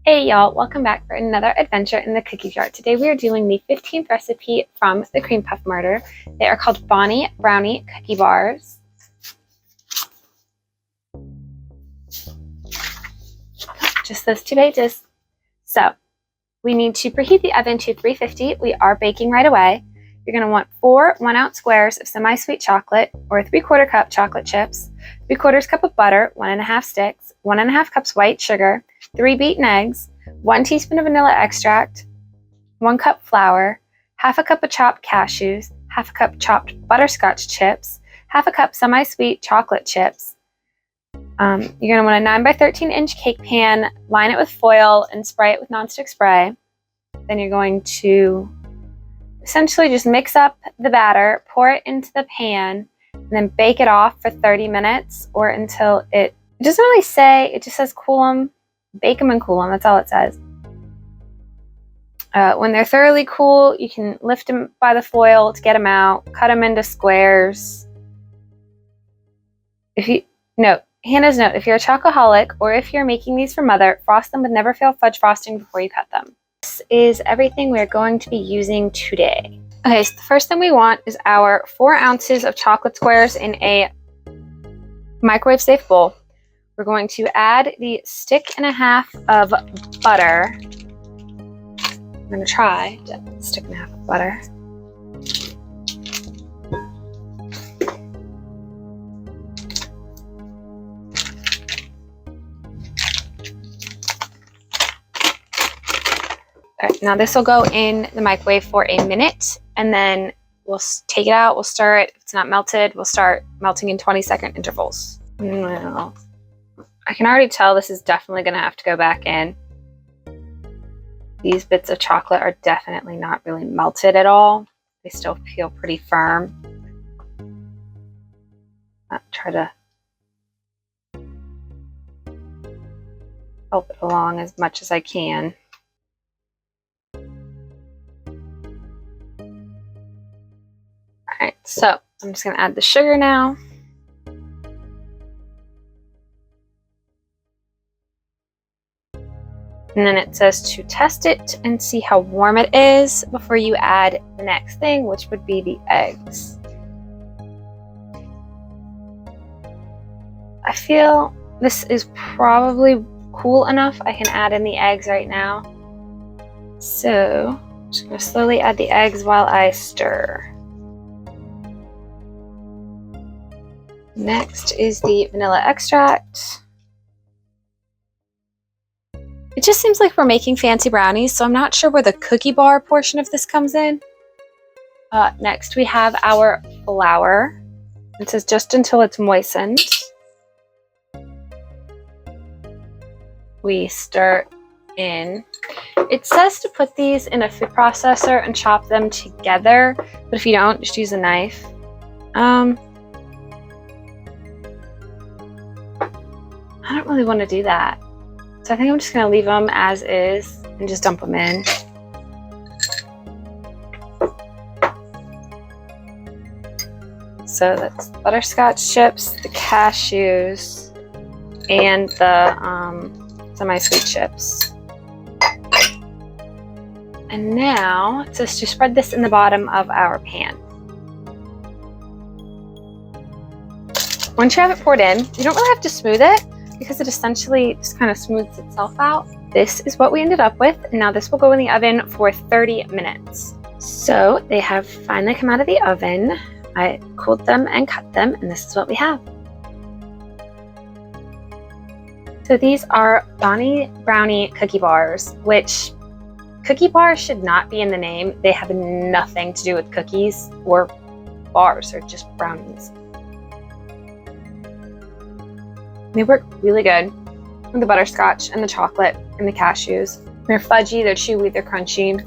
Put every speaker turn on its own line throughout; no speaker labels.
Hey y'all, welcome back for another adventure in the cookie jar. Today we are doing the 15th recipe from the Cream Puff Murder. They are called Brownie cookie bars. Just those two pages. So we need to preheat the oven to 350. We are baking right away. You're going to want 4 1-ounce squares of semi-sweet chocolate or 3/4 cup chocolate chips, 3/4 cup of butter, 1.5 sticks, 1.5 cups white sugar, 3 beaten eggs, 1 teaspoon of vanilla extract, 1 cup flour, 1/2 cup of chopped cashews, 1/2 cup chopped butterscotch chips, 1/2 cup semi-sweet chocolate chips. You're going to want a 9 by 13 inch cake pan, line it with foil, and spray it with nonstick spray. Then you're going to essentially just mix up the batter, pour it into the pan, and then bake it off for 30 minutes or until it doesn't really say, it just says cool them, bake them and cool them, that's all it says. When they're thoroughly cool, you can lift them by the foil to get them out, cut them into squares. Hannah's note, if you're a chocoholic or if you're making these for Mother, frost them with never fail fudge frosting before you cut them. This is everything we're going to be using today. Okay, so the first thing we want is our 4 ounces of chocolate squares in a microwave safe bowl. We're going to add the 1.5 of butter. I'm going to try to 1.5 of butter. All right, now this will go in the microwave for a minute, and then we'll take it out, we'll stir it. If it's not melted, we'll start melting in 20-second intervals. Well, I can already tell this is definitely going to have to go back in. These bits of chocolate are definitely not really melted at all. They still feel pretty firm. I'll try to help it along as much as I can. Alright, so I'm just going to add the sugar now. And then it says to test it and see how warm it is before you add the next thing, which would be the eggs. I feel this is probably cool enough. I can add in the eggs right now. So I'm just going to slowly add the eggs while I stir. Next is the vanilla extract. It just seems like we're making fancy brownies, so I'm not sure where the cookie bar portion of this comes in. Next we have our flour. It says just until it's moistened. We stir in. It says to put these in a food processor and chop them together, but if you don't, just use a knife. I don't really want to do that. So I think I'm just going to leave them as is and just dump them in. So that's butterscotch chips, the cashews, and the semi-sweet chips. And now it says to spread this in the bottom of our pan. Once you have it poured in, you don't really have to smooth it, because it essentially just kind of smooths itself out. This is what we ended up with, and now this will go in the oven for 30 minutes. So they have finally come out of the oven. I cooled them and cut them, and this is what we have. So these are Brownie cookie bars, which cookie bars should not be in the name. They have nothing to do with cookies or bars, or just brownies. They work really good with the butterscotch and the chocolate and the cashews. They're fudgy, they're chewy, they're crunchy.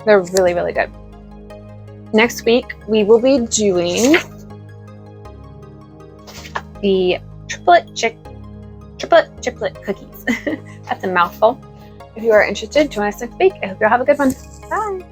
They're really, really good. Next week, we will be doing the triplet cookies. That's a mouthful. If you are interested, join us next week. I hope you'll have a good one. Bye.